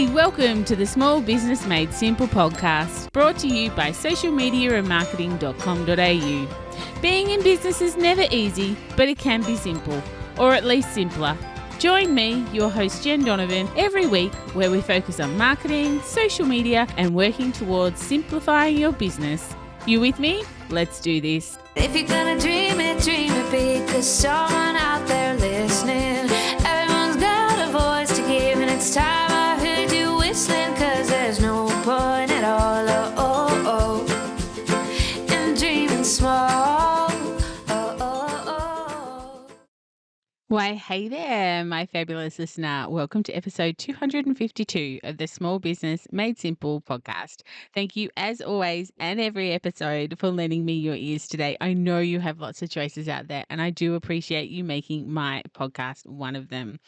Hey, welcome to the Small Business Made Simple podcast, brought to you by socialmediaandmarketing.com.au. Being in business is never easy, but it can be simple, or at least simpler. Join me, your host Jenn Donovan, every week where we focus on marketing, social media, and working towards simplifying your business. You with me? Let's do this. If you're gonna dream it big, 'cause someone out there listening. Everyone's got a voice to give, and it's time I heard you whistling, 'cause there's no point at all, in dreaming small. Why, hey there, my fabulous listener. Welcome to episode 252 of the Small Business Made Simple podcast. Thank you, as always, and every episode for lending me your ears today. I know you have lots of choices out there, and I do appreciate you making my podcast one of them.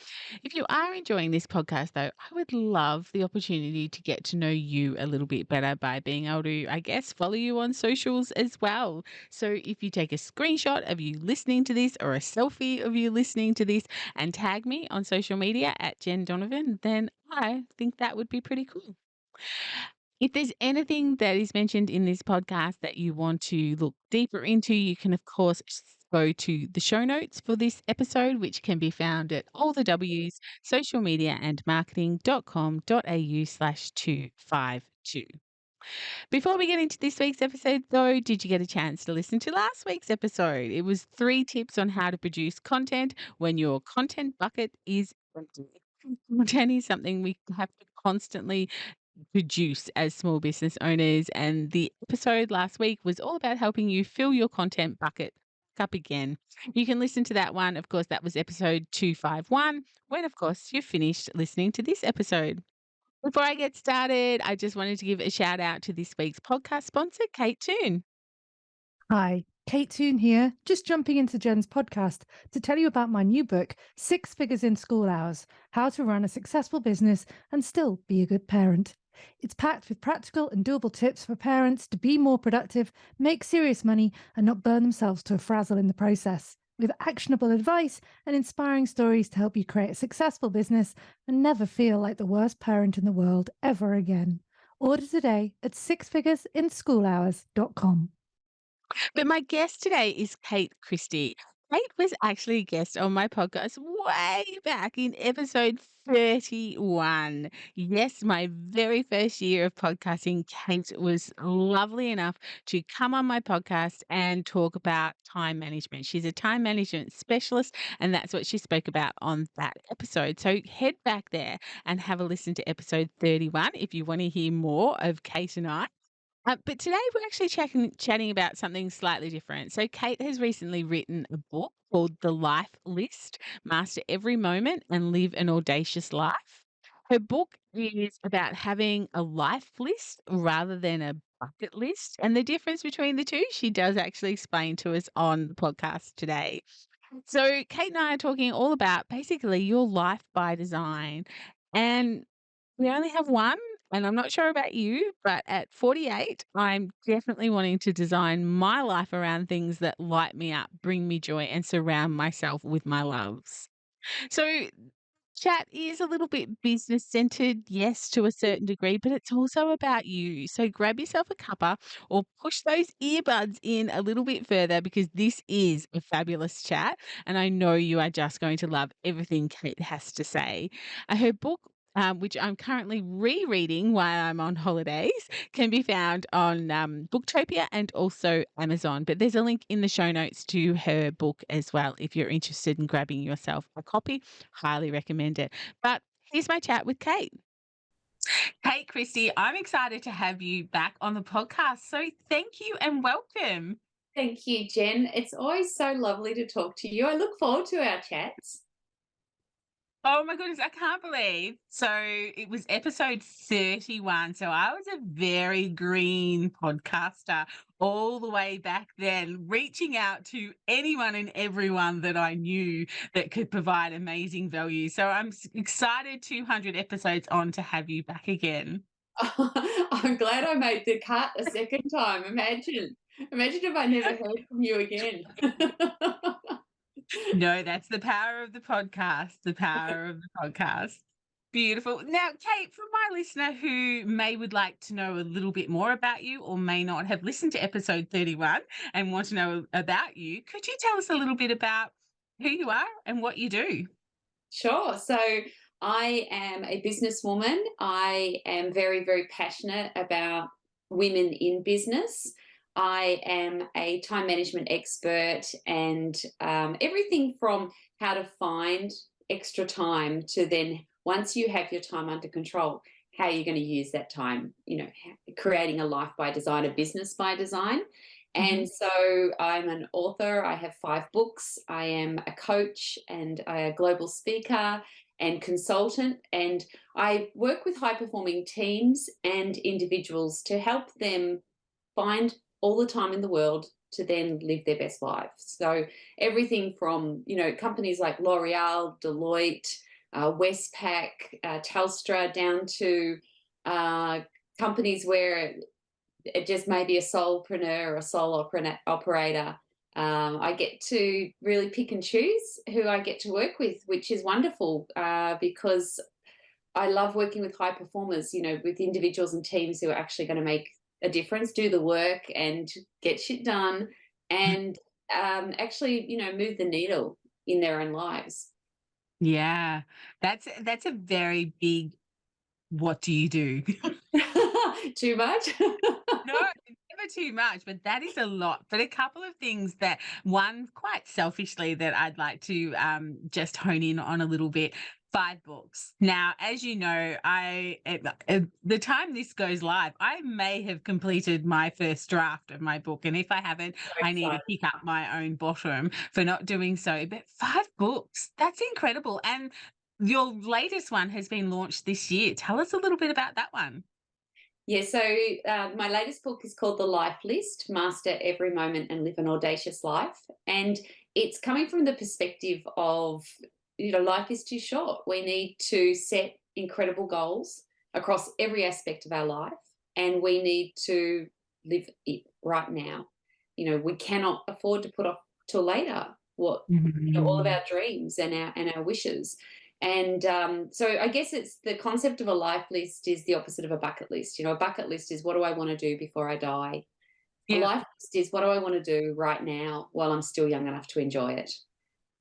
If you are enjoying this podcast, though, I would love the opportunity to get to know you a little bit better by being able to, I guess, follow you on socials as well. So if you take a screenshot of you listening to this or a selfie of you listening to this and tag me on social media at Jenn Donovan, then I think that would be pretty cool. If there's anything that is mentioned in this podcast that you want to look deeper into, you can, of course, go to the show notes for this episode, which can be found at all the W's, socialmediaandmarketing.com.au/252. Before we get into this week's episode, though, did you get a chance to listen to last week's episode? It was 3 tips on how to produce content when your content bucket is empty. Content is something we have to constantly produce as small business owners, and the episode last week was all about helping you fill your content bucket up again. You can listen to that one. Of course, that was episode 251, when, of course, you've finished listening to this episode. Before I get started, I just wanted to give a shout out to this week's podcast sponsor, Kate Toon. Hi, Kate Toon here, just jumping into Jen's podcast to tell you about my new book, 6 Figures in School Hours, How to Run a Successful Business and Still Be a Good Parent. It's packed with practical and doable tips for parents to be more productive, make serious money, and not burn themselves to a frazzle in the process, with actionable advice and inspiring stories to help you create a successful business and never feel like the worst parent in the world ever again. Order today at 6figuresinSchoolhours.com. But my guest today is Kate Christie. Kate was actually a guest on my podcast way back in episode 31. Yes, my very first year of podcasting, Kate was lovely enough to come on my podcast and talk about time management. She's a time management specialist, and that's what she spoke about on that episode. So head back there and have a listen to episode 31 if you want to hear more of Kate and I. But today we're actually chatting about something slightly different. So Kate has recently written a book called The Life List: Master Every Moment and Live an Audacious Life. Her book is about having a life list rather than a bucket list. And the difference between the two, she does actually explain to us on the podcast today. So Kate and I are talking all about basically your life by design. And we only have one, and I'm not sure about you, but at 48, I'm definitely wanting to design my life around things that light me up, bring me joy, and surround myself with my loves. So, chat is a little bit business centered, yes, to a certain degree, but it's also about you. So, grab yourself a cuppa or push those earbuds in a little bit further, because this is a fabulous chat, and I know you are just going to love everything Kate has to say. Her book, which I'm currently rereading while I'm on holidays, can be found on Booktopia and also Amazon. But there's a link in the show notes to her book as well if you're interested in grabbing yourself a copy. Highly recommend it. But here's my chat with Kate. Kate Christie, I'm excited to have you back on the podcast. So thank you and welcome. Thank you, Jenn. It's always so lovely to talk to you. I look forward to our chats. Oh my goodness, I can't believe. So it was episode 31. So I was a very green podcaster all the way back then, reaching out to anyone and everyone that I knew that could provide amazing value. So I'm excited 200 episodes on to have you back again. I'm glad I made the cut a second time. Imagine if I never heard from you again. No, that's the power of the podcast, the power of the podcast. Beautiful. Now, Kate, for my listener who would like to know a little bit more about you or may not have listened to episode 31 and want to know about you, could you tell us a little bit about who you are and what you do? Sure. So I am a businesswoman. I am very, very passionate about women in business. I am a time management expert and everything from how to find extra time to then, once you have your time under control, how you're going to use that time, creating a life by design, a business by design. And so I'm an author. I have 5 books. I am a coach and a global speaker and consultant. And I work with high performing teams and individuals to help them find all the time in the world to then live their best lives. So everything from, companies like L'Oreal, Deloitte, Westpac, Telstra, down to companies where it just may be a solopreneur or a sole operator. I get to really pick and choose who I get to work with, which is wonderful because I love working with high performers, with individuals and teams who are actually going to make a difference, do the work and get shit done and actually, move the needle in their own lives. Yeah, that's a very big, what do you do? Too much? No, never too much, but that is a lot. But a couple of things that, one, quite selfishly, that I'd like to just hone in on a little bit. 5 books. Now, as you know, at the time this goes live, I may have completed my first draft of my book, and if I haven't, I need to kick up my own bottom for not doing so. But 5 books, that's incredible. And your latest one has been launched this year. Tell us a little bit about that one. Yeah, so my latest book is called The Life List, Master Every Moment and Live an Audacious Life. And it's coming from the perspective of, life is too short. We need to set incredible goals across every aspect of our life, and we need to live it right now. We cannot afford to put off till later all of our dreams and our wishes. And so I guess it's the concept of a life list is the opposite of a bucket list. A bucket list is, what do I want to do before I die? A life list is, what do I want to do right now while I'm still young enough to enjoy it?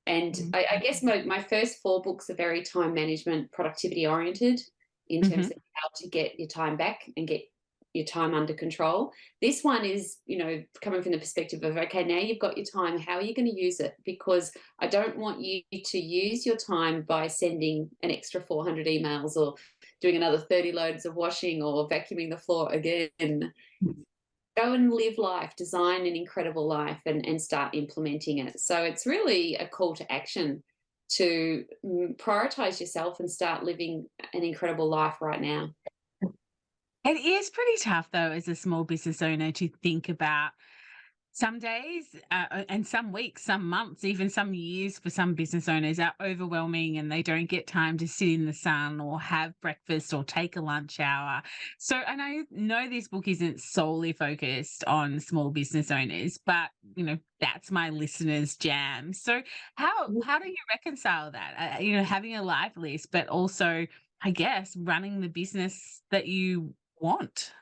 And I guess my first 4 books are very time management, productivity oriented in terms of how to get your time back and get your time under control. This one is, coming from the perspective of, okay, now you've got your time, how are you going to use it? Because I don't want you to use your time by sending an extra 400 emails or doing another 30 loads of washing or vacuuming the floor again. Go and live life, design an incredible life and start implementing it. So it's really a call to action to prioritize yourself and start living an incredible life right now. It is pretty tough, though, as a small business owner to think about some days and some weeks, some months, even some years for some business owners are overwhelming and they don't get time to sit in the sun or have breakfast or take a lunch hour. So, and I know this book isn't solely focused on small business owners, but, that's my listeners' jam. So how do you reconcile that? Having a life list, but also, I guess, running the business that you want?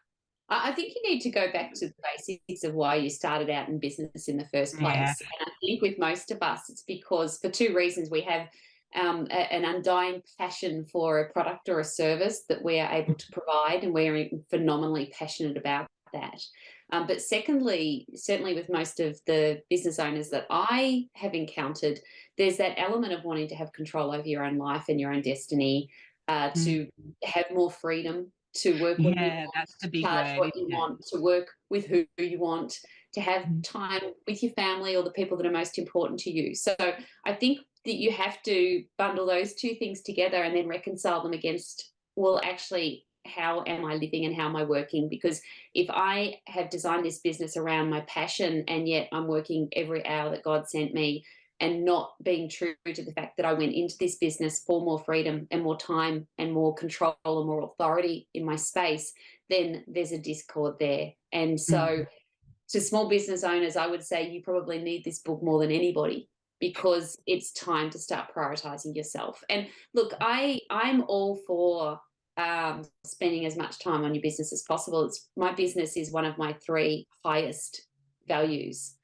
I think you need to go back to the basics of why you started out in business in the first place. Yeah. And I think with most of us, it's because for 2 reasons. We have an undying passion for a product or a service that we are able to provide, and we're phenomenally passionate about that. But secondly, certainly with most of the business owners that I have encountered, there's that element of wanting to have control over your own life and your own destiny, to have more freedom, to work when you want, That's the to big charge word, what you isn't it? want, to work with who you want, to have time with your family or the people that are most important to you. So I think that you have to bundle those 2 things together and then reconcile them against, well, actually, how am I living and how am I working? Because if I have designed this business around my passion and yet I'm working every hour that God sent me, and not being true to the fact that I went into this business for more freedom and more time and more control and more authority in my space, then there's a discord there. And so to small business owners, I would say you probably need this book more than anybody, because it's time to start prioritizing yourself. And look, I'm all for spending as much time on your business as possible. My business is one of my 3 highest values.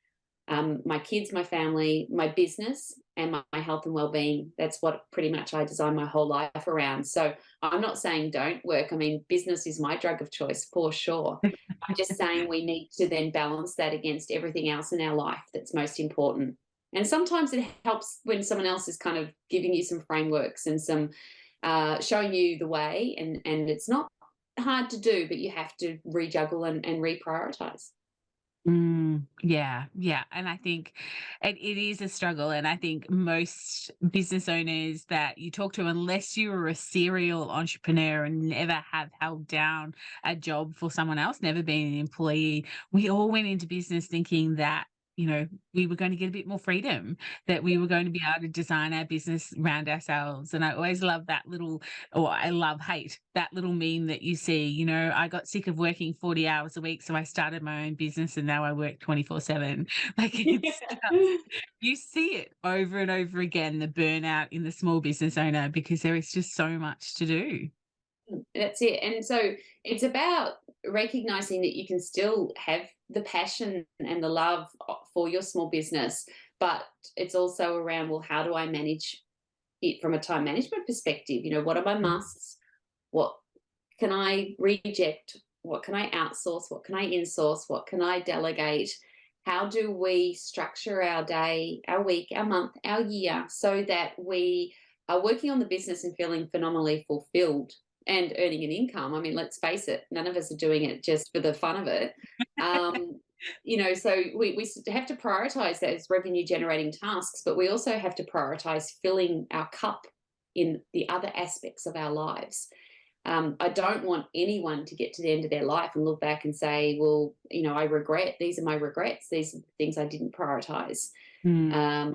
My kids, my family, my business, and my health and well-being. That's what pretty much I design my whole life around. So I'm not saying don't work. I mean, business is my drug of choice for sure. I'm just saying we need to then balance that against everything else in our life that's most important. And sometimes it helps when someone else is kind of giving you some frameworks and some showing you the way. And it's not hard to do, but you have to rejuggle and reprioritize. Yeah, yeah. And I think it is a struggle. And I think most business owners that you talk to, unless you were a serial entrepreneur and never have held down a job for someone else, never been an employee, we all went into business thinking that, we were going to get a bit more freedom, that we were going to be able to design our business around ourselves. And I always love that little, or I love hate that little meme that you see, I got sick of working 40 hours a week, so I started my own business and now I work 24/7. Like it's just, you see it over and over again, the burnout in the small business owner, because there is just so much to do. That's it. And so it's about recognizing that you can still have the passion and the love for your small business, but it's also around, well, how do I manage it from a time management perspective? What are my musts? What can I reject? What can I outsource? What can I insource? What can I delegate? How do we structure our day, our week, our month, our year, so that we are working on the business and feeling phenomenally fulfilled and earning an income? I mean, let's face it, none of us are doing it just for the fun of it. So we have to prioritize those revenue generating tasks, but we also have to prioritize filling our cup in the other aspects of our lives. I don't want anyone to get to the end of their life and look back and say, well, I regret, these are my regrets. These are the things I didn't prioritize. And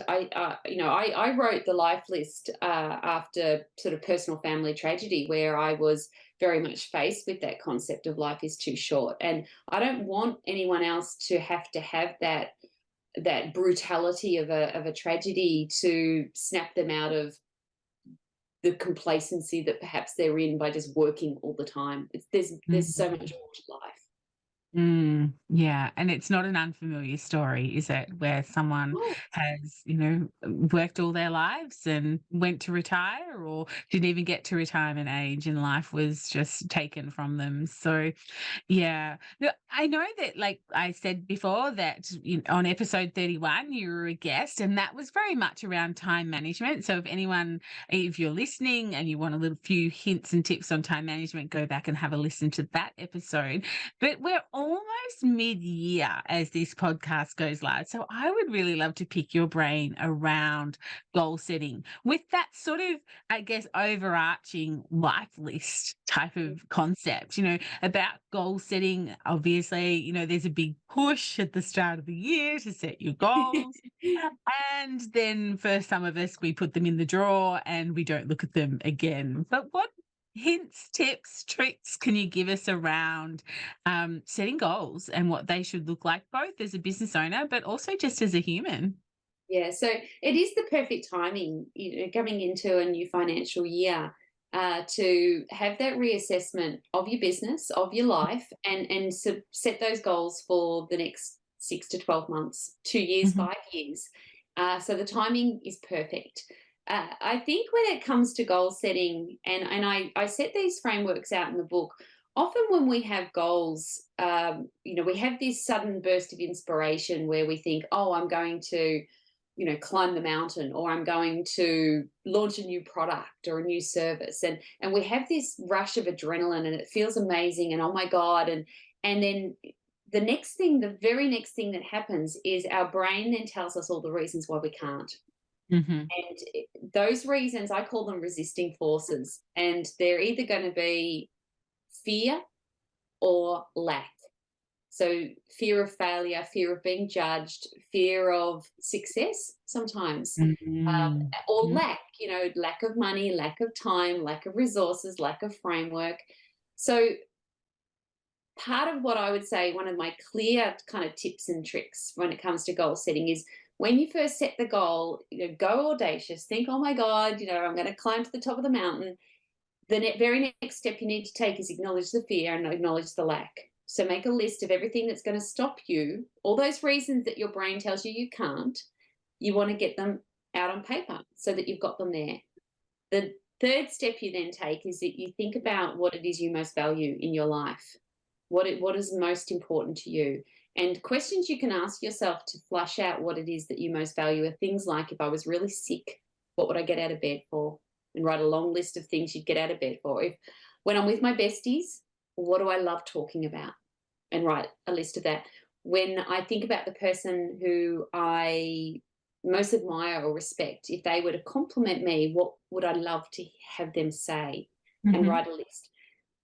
I wrote the life list after sort of personal family tragedy, where I was very much faced with that concept of life is too short. And I don't want anyone else to have that brutality of a tragedy to snap them out of the complacency that perhaps they're in by just working all the time. There's so much more to life. Yeah, and it's not an unfamiliar story, is it? Where someone Oh, has, worked all their lives and went to retire or didn't even get to retirement age and life was just taken from them. So, yeah. Look, I know that, like I said before, that on episode 31, you were a guest, and that was very much around time management. So if you're listening and you want a little few hints and tips on time management, go back and have a listen to that episode. But we're almost mid-year as this podcast goes live. So I would really love to pick your brain around goal setting with that sort of, I guess, overarching life list type of concept, about goal setting. Obviously, there's a big push at the start of the year to set your goals. And then for some of us, we put them in the drawer and we don't look at them again. But what hints, tips, tricks can you give us around setting goals and what they should look like, both as a business owner, but also just as a human? Yeah, so it is the perfect timing, coming into a new financial year, to have that reassessment of your business, of your life, and set those goals for the next 6 to 12 months, 2 years, 5 years. So the timing is perfect. I think when it comes to goal setting, and I set these frameworks out in the book, often when we have goals, we have this sudden burst of inspiration where we think, oh, I'm going to, climb the mountain, or I'm going to launch a new product or a new service. And we have this rush of adrenaline and it feels amazing and oh my God. And then the very next thing that happens is our brain then tells us all the reasons why we can't. And those reasons, I call them resisting forces, and they're either going to be fear or lack. So fear of failure, fear of being judged, fear of success sometimes, or lack, lack of money, lack of time, lack of resources, lack of framework. So part of what I would say, one of my clear kind of tips and tricks when it comes to goal setting is when you first set the goal, go audacious, think, oh my God, I'm going to climb to the top of the mountain. The very next step you need to take is acknowledge the fear and acknowledge the lack. So make a list of everything that's going to stop you, all those reasons that your brain tells you you can't. You want to get them out on paper so that you've got them there. The third step you then take is that you think about what it is you most value in your life. What is most important to you? And questions you can ask yourself to flush out what it is that you most value are things like, if I was really sick, what would I get out of bed for? And write a long list of things you'd get out of bed for. When I'm with my besties, what do I love talking about? And write a list of that. When I think about the person who I most admire or respect, if they were to compliment me, what would I love to have them say? And write a list.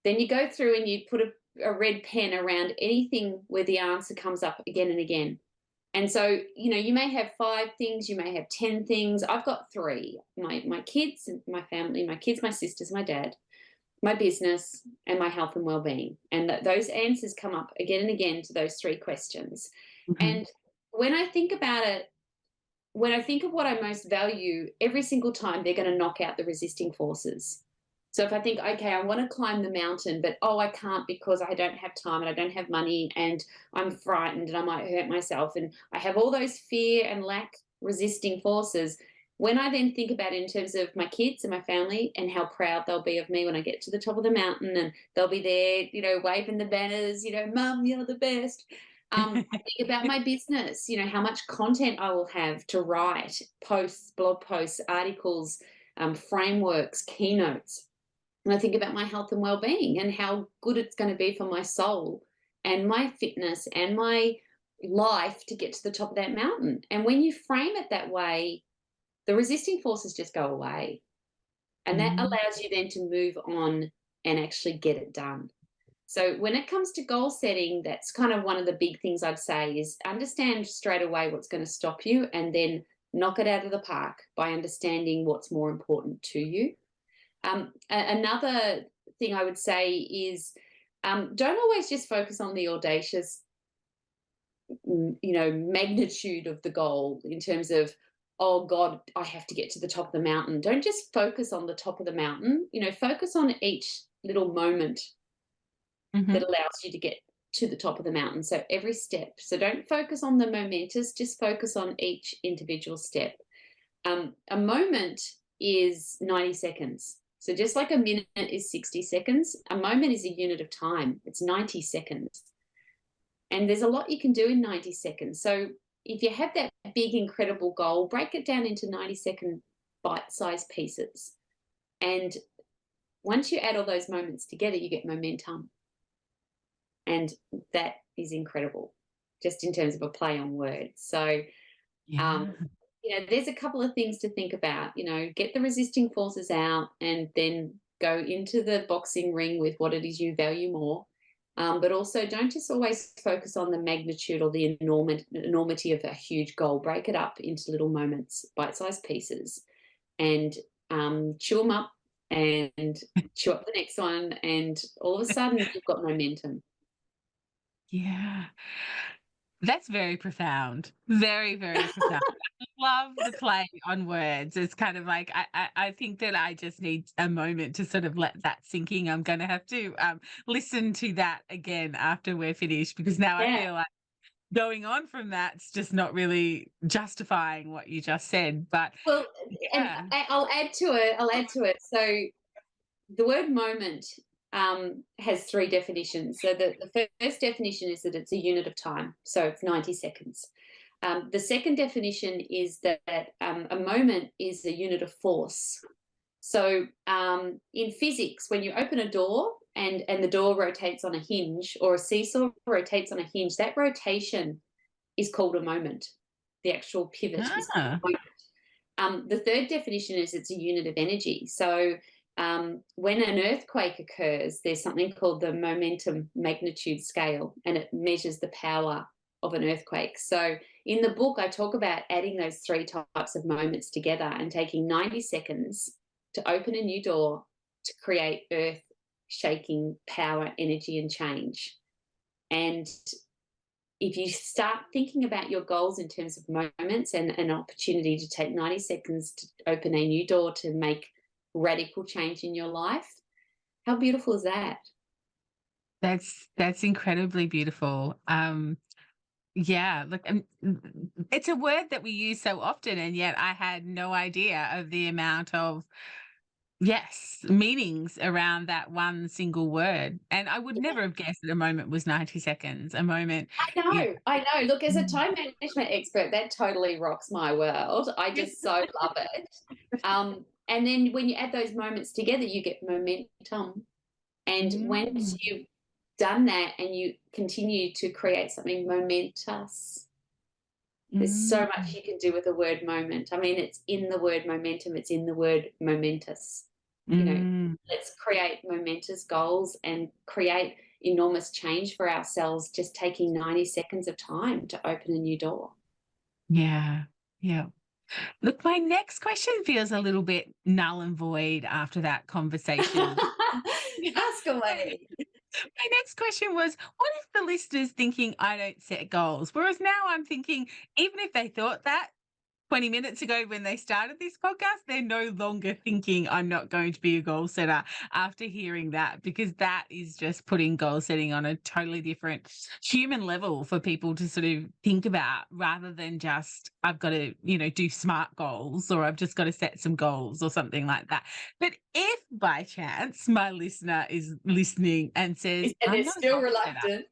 Then you go through and you put a red pen around anything where the answer comes up again and again. And so, you may have 5 things, you may have 10 things. I've got 3, my kids and my family, my kids, my sisters, my dad, my business, and my health and well-being. And those answers come up again and again to those 3 questions. And when I think about it, when I think of what I most value, every single time they're going to knock out the resisting forces. So if I think, okay, I want to climb the mountain, but I can't because I don't have time and I don't have money and I'm frightened and I might hurt myself, and I have all those fear and lack resisting forces. When I then think about it in terms of my kids and my family and how proud they'll be of me when I get to the top of the mountain and they'll be there, waving the banners, Mum, you're the best. I think about my business, how much content I will have to write, posts, blog posts, articles, frameworks, keynotes. And I think about my health and well-being and how good it's going to be for my soul and my fitness and my life to get to the top of that mountain. And when you frame it that way, the resisting forces just go away. And that allows you then to move on and actually get it done. So when it comes to goal setting, that's kind of one of the big things I'd say is understand straight away what's going to stop you and then knock it out of the park by understanding what's more important to you. Another thing I would say is don't always just focus on the audacious, magnitude of the goal in terms of, oh God, I have to get to the top of the mountain. Don't just focus on the top of the mountain, focus on each little moment that allows you to get to the top of the mountain. So every step. So don't focus on the momentous, just focus on each individual step. A moment is 90 seconds. So just like a minute is 60 seconds, a moment is a unit of time. It's 90 seconds. And there's a lot you can do in 90 seconds. So if you have that big, incredible goal, break it down into 90-second bite-sized pieces. And once you add all those moments together, you get momentum. And that is incredible, just in terms of a play on words. So, there's a couple of things to think about. Get the resisting forces out and then go into the boxing ring with what it is you value more. But also don't just always focus on the magnitude or the enormity of a huge goal. Break it up into little moments, bite-sized pieces, and chew them up and chew up the next one. And all of a sudden you've got momentum. Yeah. That's very profound. Very, very profound. I love the play on words. It's kind of like I think that I just need a moment to sort of let that sink in. I'm going to have to listen to that again after we're finished, because now I feel like going on from that's just not really justifying what you just said. But and I'll add to it. So the word moment has 3 definitions. So the first definition is that it's a unit of time. So it's 90 seconds. The second definition is that a moment is a unit of force. So in physics, when you open a door and the door rotates on a hinge, or a seesaw rotates on a hinge, that rotation is called a moment. The actual pivot is called a moment. The third definition is it's a unit of energy. So when an earthquake occurs, there's something called the momentum magnitude scale, and it measures the power of an earthquake. So in the book, I talk about adding those 3 types of moments together and taking 90 seconds to open a new door to create earth-shaking power, energy, and change. And if you start thinking about your goals in terms of moments and an opportunity to take 90 seconds to open a new door to make radical change in your life, how beautiful is that? That's incredibly beautiful. Yeah, look, it's a word that we use so often, and yet I had no idea of the amount of, yes, meanings around that one single word. And I would never have guessed that a moment was 90 seconds. A moment, you I know. Look, as a know. time management expert, that totally rocks my world. I just so love it. And then when you add those moments together, you get momentum. And once Mm, you've done that and you continue to create something momentous, there's so much mm, you can do with the word moment. I mean, it's in the word momentum, it's in the word momentous. You know, mm. let's create momentous goals and create enormous change for ourselves, just taking 90 seconds of time to open a new door. Yeah, yeah. Look, my next question feels a little bit null and void after that conversation. Ask away. My next question was, what if the listeners thinking I don't set goals? Whereas now I'm thinking, even if they thought that 20 minutes ago when they started this podcast, they're no longer thinking I'm not going to be a goal setter after hearing that, because that is just putting goal setting on a totally different human level for people to sort of think about, rather than just, I've got to, do SMART goals, or I've just got to set some goals or something like that. But if by chance my listener is listening and says, And I'm they're not a still goal setter, reluctant.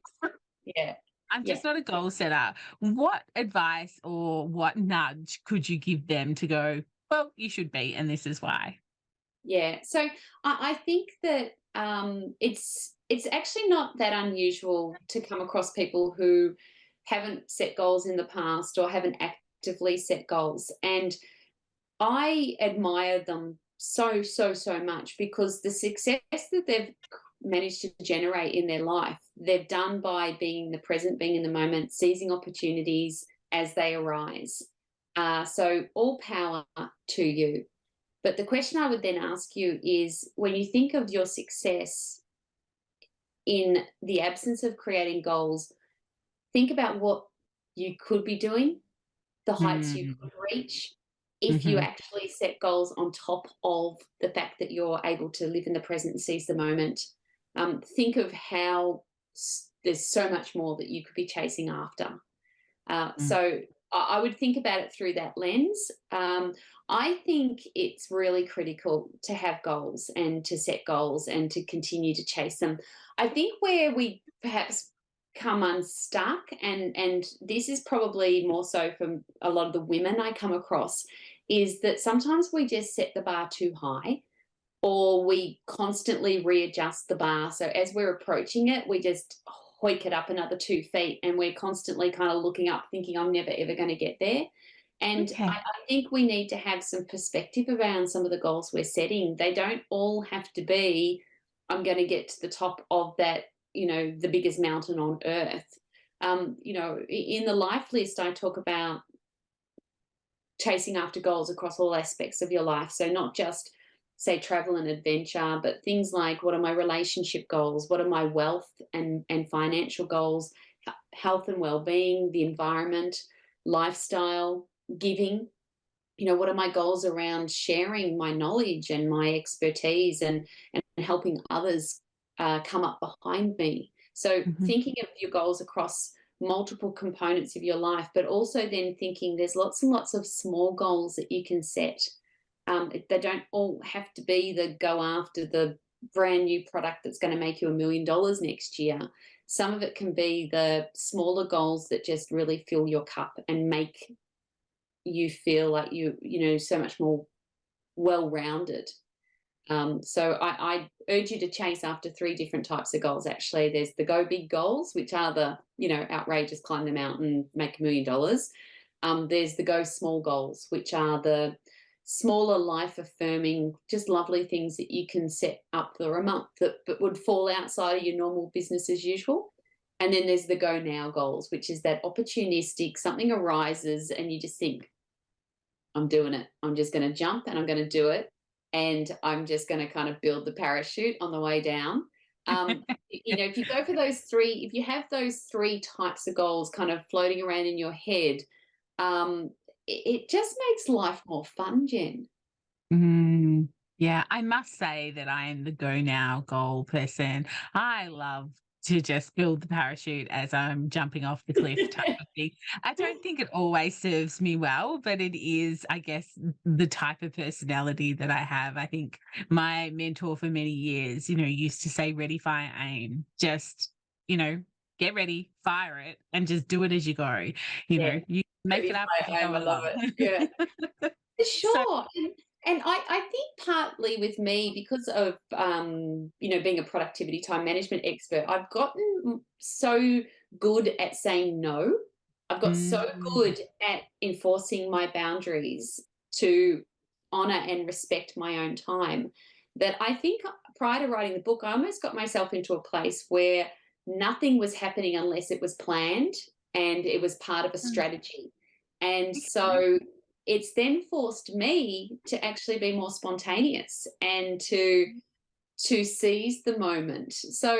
Yeah. I'm Yeah. just not a goal setter, what advice or what nudge could you give them to go, well, you should be, and this is why? Yeah. So I think that it's actually not that unusual to come across people who haven't set goals in the past or haven't actively set goals. And I admire them so, so, so much, because the success that they've managed to generate in their life, they've done by being in the present, being in the moment, seizing opportunities as they arise. So all power to you. But the question I would then ask you is, when you think of your success in the absence of creating goals, think about what you could be doing, the heights you Mm, could reach if you mhm, actually set goals on top of the fact that you're able to live in the present and seize the moment. Think of how there's so much more that you could be chasing after. mm, So I would think about it through that lens. I think it's really critical to have goals and to set goals and to continue to chase them. I think where we perhaps come unstuck, and this is probably more so from a lot of the women I come across, is that sometimes we just set the bar too high, or we constantly readjust the bar. So as we're approaching it, we just hoik it up another 2 feet, and we're constantly kind of looking up, thinking, I'm never ever going to get there. And okay. I think we need to have some perspective around some of the goals we're setting. They don't all have to be, I'm going to get to the top of that, the biggest mountain on earth. In the life list, I talk about chasing after goals across all aspects of your life. So not just say travel and adventure, but things like, what are my relationship goals? What are my wealth and financial goals? Health and well-being, the environment, lifestyle, giving. What are my goals around sharing my knowledge and my expertise, and helping others come up behind me? So Mhm, thinking of your goals across multiple components of your life, but also then thinking there's lots and lots of small goals that you can set. They don't all have to be the go after the brand new product that's going to make you $1 million next year. Some of it can be the smaller goals that just really fill your cup and make you feel like so much more well-rounded. So I urge you to chase after 3 different types of goals. Actually, there's the go big goals, which are the outrageous, climb the mountain, make $1 million. There's the go small goals, which are the smaller, life affirming, just lovely things that you can set up for a month that would fall outside of your normal business as usual. And then there's the go now goals, which is that opportunistic, something arises and you just think, I'm doing it. I'm just going to jump and I'm going to do it. And I'm just going to kind of build the parachute on the way down. If you go for those three, if you have those three types of goals kind of floating around in your head, it just makes life more fun, Jen. Mm, yeah, I must say that I am the go now goal person. I love to just build the parachute as I'm jumping off the cliff type of thing. I don't think it always serves me well, but it is, I guess, the type of personality that I have. I think my mentor for many years, used to say, ready, fire, aim. Just, you know, get ready, fire it, and just do it as you go. Yeah, You make ready, it up as you fire, aim. go I love along. it. Yeah. For So, sure. And I think partly with me, because of being a productivity time management expert, I've gotten so good at saying no. I've got so mm, good at enforcing my boundaries to honor and respect my own time that I think prior to writing the book, I almost got myself into a place where nothing was happening unless it was planned and it was part of a mm, strategy. And okay. so it's then forced me to actually be more spontaneous and to seize the moment. So,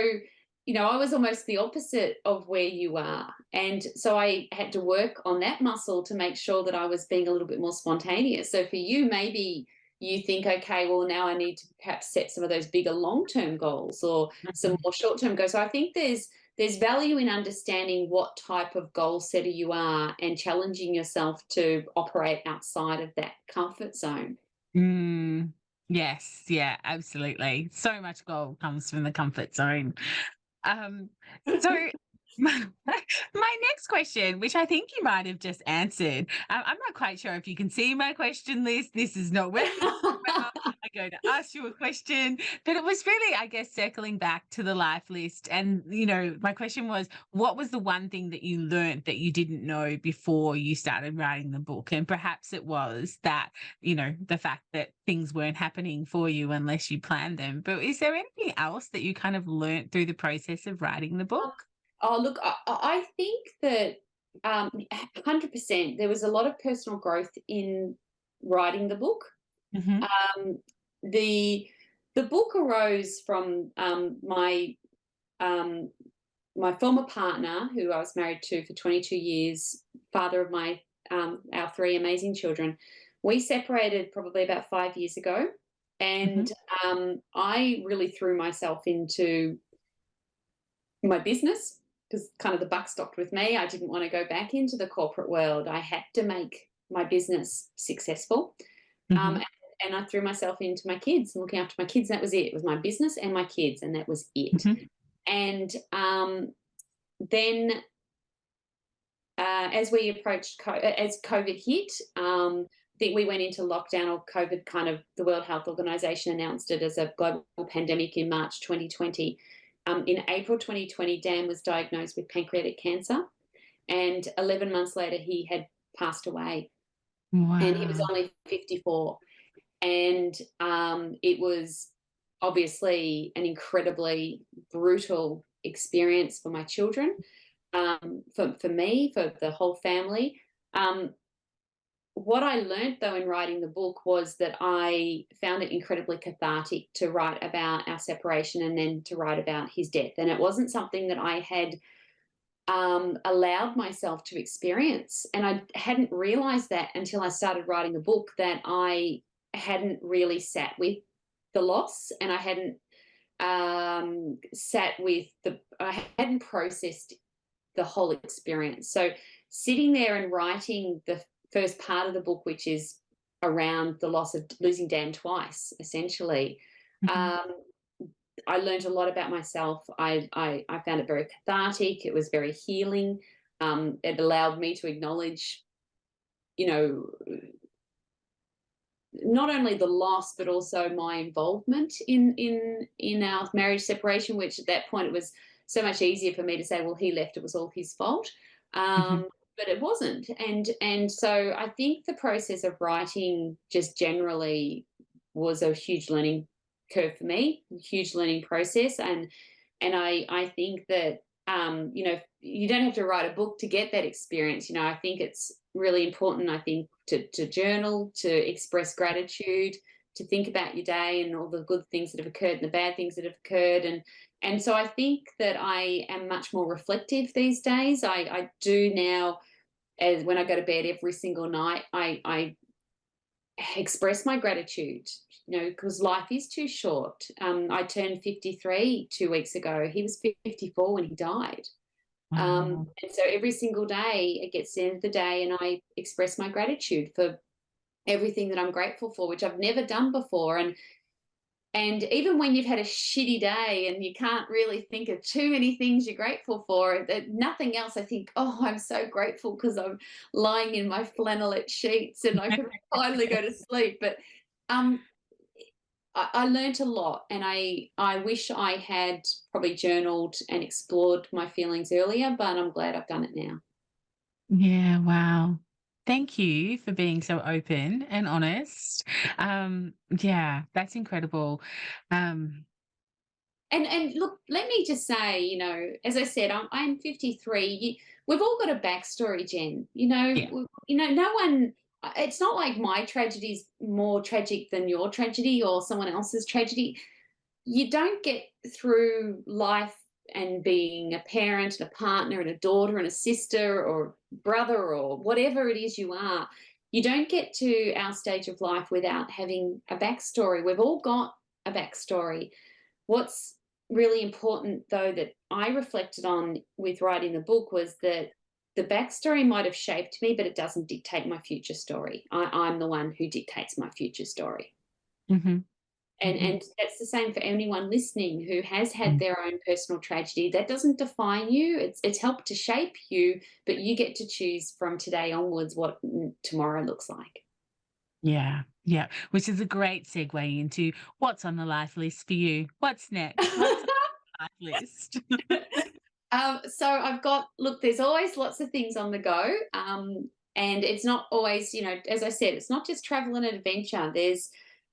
I was almost the opposite of where you are. And so I had to work on that muscle to make sure that I was being a little bit more spontaneous. So for you, maybe you think, okay, well, now I need to perhaps set some of those bigger long-term goals or some Mhm. more short-term goals. So I think there's value in understanding what type of goal setter you are and challenging yourself to operate outside of that comfort zone. Mm, yes, yeah, absolutely. So much gold comes from the comfort zone. Um, so my next question, which I think you might have just answered, I'm not quite sure if you can see my question list. This is not working well. I'm going to ask you a question, but it was really, I guess, circling back to the life list. And, my question was, what was the one thing that you learned that you didn't know before you started writing the book? And perhaps it was that, the fact that things weren't happening for you unless you planned them. But is there anything else that you kind of learnt through the process of writing the book? Oh, look, I think that 100% there was a lot of personal growth in writing the book. Mhm, Um, the the book arose from um, my former partner, who I was married to for 22 years, father of our three amazing children. We separated probably about 5 years ago, mhm, and I really threw myself into my business because kind of the buck stopped with me. I didn't want to go back into the corporate world. I had to make my business successful. Um, mhm, and, and I threw myself into my kids and looking after my kids. That was it. It was my business and my kids, and that was it. mhm, And then as we approached, as COVID hit, I think we went into lockdown or COVID kind of, the World Health Organization announced it as a global pandemic in March 2020. In April 2020, Dan was diagnosed with pancreatic cancer, and 11 months later, he had passed away, and he was wow. only 54. And it was obviously an incredibly brutal experience for my children, for me, for the whole family. Um, what I learned though in writing the book was that I found it incredibly cathartic to write about our separation and then to write about his death. And it wasn't something that I had allowed myself to experience. And I hadn't realized that until I started writing the book, that I hadn't really sat with the loss and I hadn't I hadn't processed the whole experience. So sitting there and writing the first part of the book, which is around the loss of losing Dan twice, essentially, Mhm, um, I learned a lot about myself. I found it very cathartic. It was very healing. It allowed me to acknowledge, you know, not only the loss but also my involvement in our marriage separation. Which at that point it was so much easier for me to say, well, he left; it was all his fault. mhm, But it wasn't, and so I think the process of writing just generally was a huge learning curve for me, huge learning process, and I think that you don't have to write a book to get that experience. I think it's really important, I think, to journal, to express gratitude, to think about your day and all the good things that have occurred and the bad things that have occurred. And so I think that I am much more reflective these days. I do now, as when I go to bed every single night, I express my gratitude, because life is too short. I turned 53 2 weeks ago. He was 54 when he died. Wow. And so every single day it gets to the end of the day and I express my gratitude for everything that I'm grateful for, which I've never done before. And even when you've had a shitty day and you can't really think of too many things you're grateful for, that nothing else, I think, oh, I'm so grateful because I'm lying in my flannelette sheets and I could finally go to sleep. But I learned a lot, and I wish I had probably journaled and explored my feelings earlier, but I'm glad I've done it now. Yeah, wow. Thank you for being so open and honest. Yeah, that's incredible. Um, And look, let me just say, as I said, I'm 53. We've all got a backstory, Jen. yeah. No one. It's not like my tragedy is more tragic than your tragedy or someone else's tragedy. You don't get through life and being a parent and a partner and a daughter and a sister or brother or whatever it is you are. You don't get to our stage of life without having a backstory. We've all got a backstory. What's really important, though, that I reflected on with writing the book was that the backstory might have shaped me, but it doesn't dictate my future story. I'm the one who dictates my future story. Hmm. And that's the same for anyone listening who has had Hmm. their own personal tragedy. That doesn't define you. It's helped to shape you, but you get to choose from today onwards what tomorrow looks like. Yeah, yeah, which is a great segue into what's on the life list for you. What's next? What's on the life list? So I've got, look, there's always lots of things on the go. And it's not always, as I said, it's not just travel and adventure.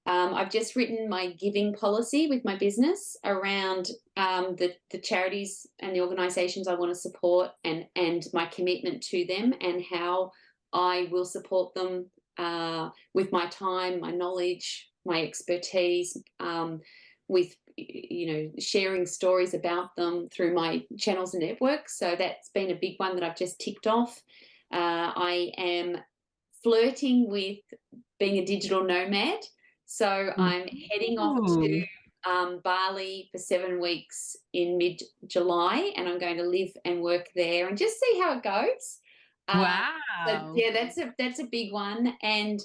I've just written my giving policy with my business around the charities and the organisations I want to support and my commitment to them and how I will support them with my time, my knowledge, my expertise, with sharing stories about them through my channels and networks. So that's been a big one that I've just ticked off. I am flirting with being a digital nomad. So I'm heading off to Bali for 7 weeks in mid-July, and I'm going to live and work there and just see how it goes. So Wow. yeah, that's a big one. And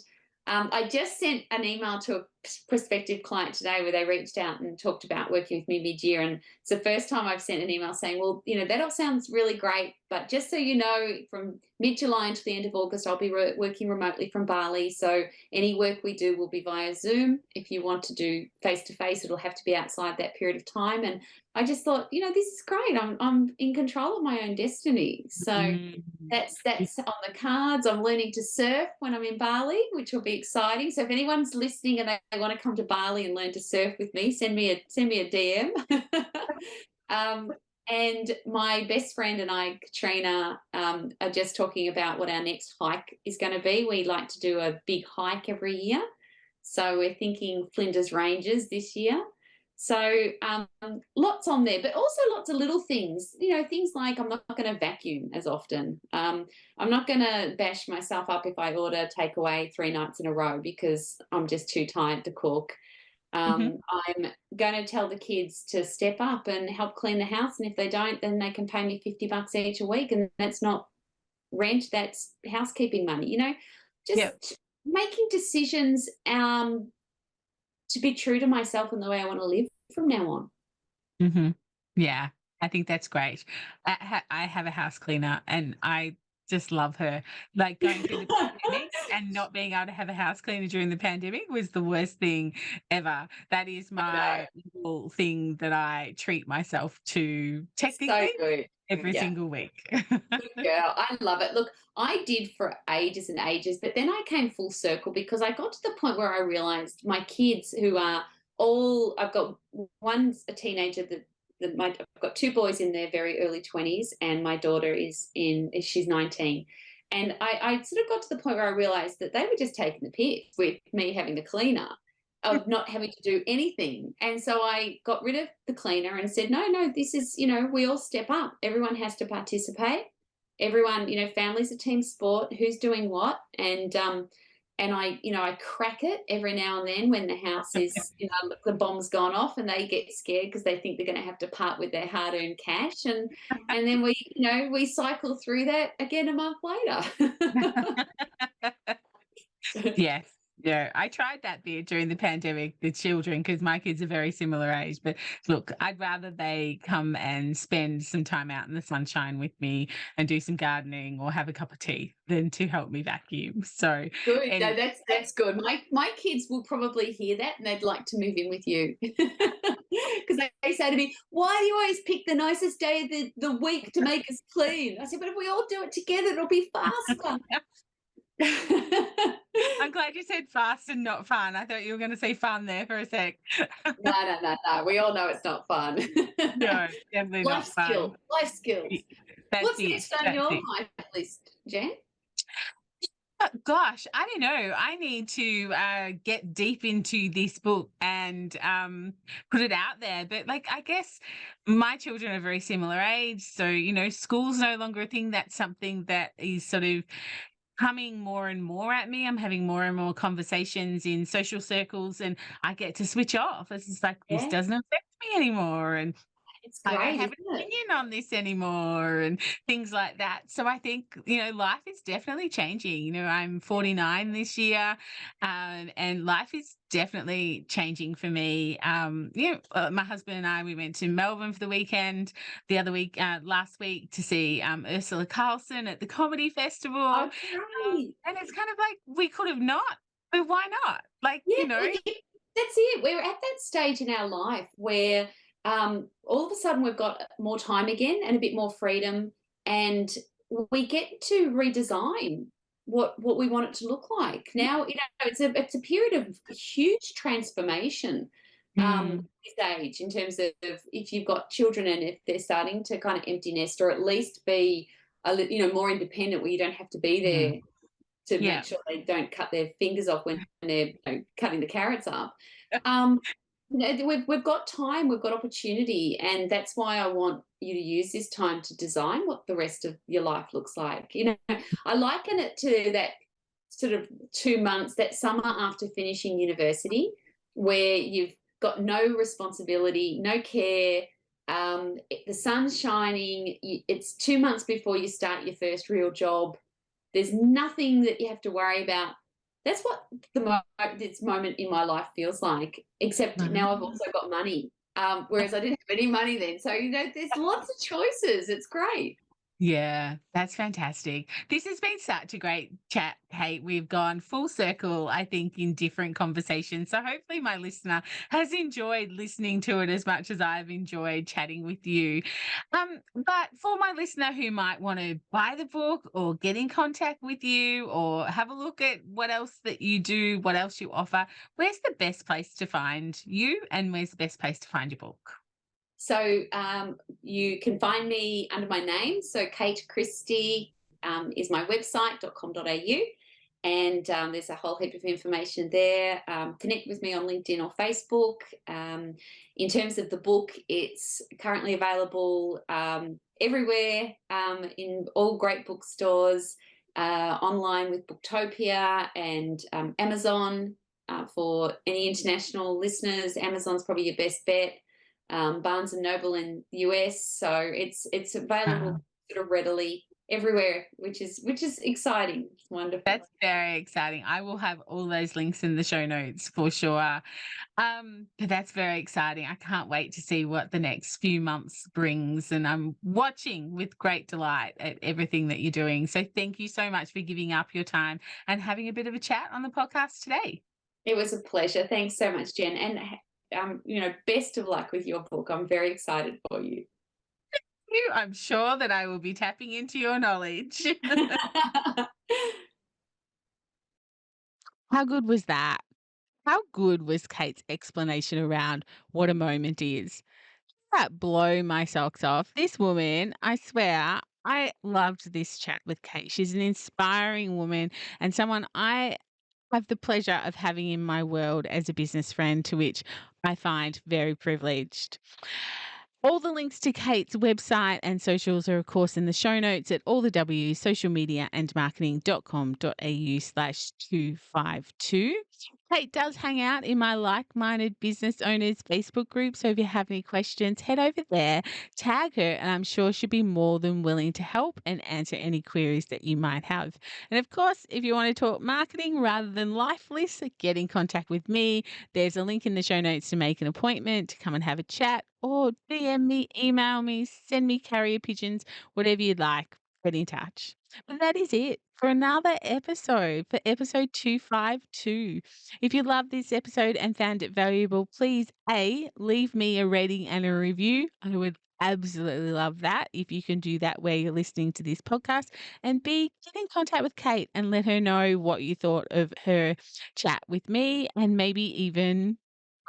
I just sent an email to a prospective client today where they reached out and talked about working with me mid-year. And it's the first time I've sent an email saying, well, that all sounds really great, but just so you know, from mid-July until the end of August, I'll be working remotely from Bali. So any work we do will be via Zoom. If you want to do face-to-face, it'll have to be outside that period of time. And I just thought, this is great. I'm in control of my own destiny. So Mm. that's on the cards. I'm learning to surf when I'm in Bali, which will be exciting. So if anyone's listening and they want to come to Bali and learn to surf with me, send me a DM. And my best friend and I, Katrina, are just talking about what our next hike is going to be. We like to do a big hike every year. So we're thinking Flinders Ranges this year. So lots on there, but also lots of little things, things like I'm not going to vacuum as often. I'm not going to bash myself up if I order takeaway 3 nights in a row because I'm just too tired to cook. Mhm. I'm going to tell the kids to step up and help clean the house. And if they don't, then they can pay me $50 each a week. And that's not rent, that's housekeeping money, Yep. just making decisions to be true to myself and the way I want to live from now on. Mhm. Yeah, I think that's great. I have a house cleaner and I just love her. Like going through the pandemic and not being able to have a house cleaner during the pandemic was the worst thing ever. That is I know. my little thing that I treat myself to So technically good. every Yeah. single week. Good girl. I love it. Look, I did for ages and ages, but then I came full circle because I got to the point where I realized my kids who are I've got one's a teenager I've got 2 boys in their very early 20s and my daughter she's 19. And I sort of got to the point where I realized that they were just taking the piss with me having the cleaner. of not having to do anything. And so I got rid of the cleaner and said, no, this is, we all step up. Everyone has to participate. Everyone, family's a team sport. Who's doing what? And I crack it every now and then when the house is, the bomb's gone off and they get scared because they think they're going to have to part with their hard-earned cash. And then we cycle through that again a month later. Yes. Yeah, I tried that bit during the pandemic, the children, because my kids are very similar age. But look, I'd rather they come and spend some time out in the sunshine with me and do some gardening or have a cup of tea than to help me vacuum. So, Good. No, and that's good. My kids will probably hear that and they'd like to move in with you. Because they say to me, why do you always pick the nicest day of the week to make us clean? I said, but if we all do it together, it'll be faster. I'm glad you said fast and not fun. I thought you were going to say fun there for a sec. No. We all know it's not fun. No, definitely not fun. Life skills. That's What's it. next on your life list, Jen? Gosh, I don't know. I need to get deep into this book and put it out there. But I guess my children are very similar age. So, school's no longer a thing. That's something that is sort of coming more and more at me. I'm having more and more conversations in social circles and I get to switch off. It's just like, this doesn't affect me anymore. And It's I great, don't have an isn't it? opinion on this anymore and things like that. So I think, life is definitely changing. I'm 49 this year, and life is definitely changing for me. My husband and I, we went to Melbourne for the weekend the other week, last week to see Ursula Carlson at the Comedy Festival. Oh, great. And it's kind of like, we could have not, but why not? Yeah, that's it. We're at that stage in our life where all of a sudden we've got more time again and a bit more freedom, and we get to redesign what we want it to look like. Now, it's a period of huge transformation this age in terms of if you've got children and if they're starting to kind of empty nest or at least be more independent where you don't have to be there to make sure they don't cut their fingers off when they're cutting the carrots up. We've got time, we've got opportunity, and that's why I want you to use this time to design what the rest of your life looks like. I liken it to that sort of 2 months, that summer after finishing university, where you've got no responsibility, no care, the sun's shining, it's 2 months before you start your first real job. There's nothing that you have to worry about. That's what this moment in my life feels like, except now I've also got money, whereas I didn't have any money then. So, there's lots of choices. It's great. Yeah, that's fantastic. This has been such a great chat, Kate. We've gone full circle, I think, in different conversations. So hopefully my listener has enjoyed listening to it as much as I've enjoyed chatting with you. But for my listener who might want to buy the book or get in contact with you or have a look at what else that you do, what else you offer, where's the best place to find you and where's the best place to find your book? So you can find me under my name. So Kate Christie is my website.com.au, and there's a whole heap of information there. Connect with me on LinkedIn or Facebook. In terms of the book, it's currently available everywhere, in all great bookstores, online with Booktopia and Amazon. For any international listeners, Amazon's probably your best bet. Barnes and Noble in the US, so it's available sort of readily everywhere, which is exciting. It's wonderful. That's very exciting. I will have all those links in the show notes for sure. But that's very exciting. I can't wait to see what the next few months brings, and I'm watching with great delight at everything that you're doing. So thank you so much for giving up your time and having a bit of a chat on the podcast today. It was a pleasure. Thanks so much, Jen, and best of luck with your book. I'm very excited for you. I'm sure that I will be tapping into your knowledge. How good was that? How good was Kate's explanation around what a moment is? That blow my socks off. This woman, I swear, I loved this chat with Kate. She's an inspiring woman and someone I have the pleasure of having in my world as a business friend, to which I find very privileged. All the links to Kate's website and socials are, of course, in the show notes at allthews social media and marketing.com.au/252. Kate does hang out in my like-minded business owners Facebook group. So if you have any questions, head over there, tag her, and I'm sure she'll be more than willing to help and answer any queries that you might have. And of course, if you want to talk marketing rather than life lists, get in contact with me. There's a link in the show notes to make an appointment to come and have a chat, or DM me, email me, send me carrier pigeons, whatever you'd like. Get in touch. But that is it for another episode, for episode 252. If you loved this episode and found it valuable, please A, leave me a rating and a review. I would absolutely love that if you can do that where you're listening to this podcast. And B, get in contact with Kate and let her know what you thought of her chat with me, and maybe even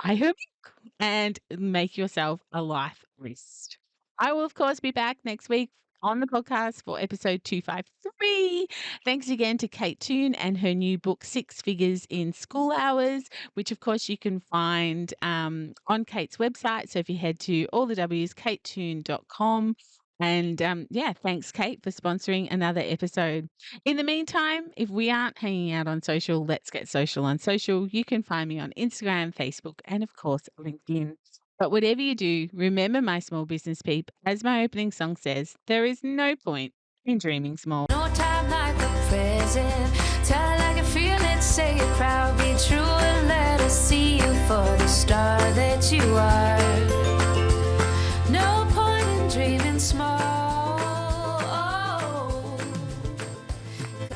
buy her book and make yourself a life list. I will, of course, be back next week on the podcast for episode 253. Thanks again to Kate Toon and her new book, Six Figures in School Hours, which, of course, you can find on Kate's website. So if you head to allthews, and yeah, thanks, Kate, for sponsoring another episode. In the meantime, if we aren't hanging out on social, let's get social on social. You can find me on Instagram, Facebook, and of course, LinkedIn. But whatever you do, remember, my small business peep, as my opening song says, there is no point in dreaming small. No time like the present. Tell it like you feel it, say it proud, be true, and let us see you for the star that you are. No point in dreaming small.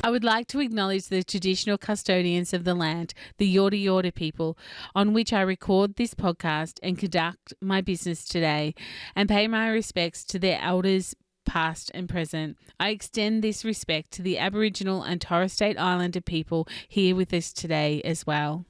I would like to acknowledge the traditional custodians of the land, the Yorta Yorta people, on which I record this podcast and conduct my business today, and pay my respects to their elders, past and present. I extend this respect to the Aboriginal and Torres Strait Islander people here with us today as well.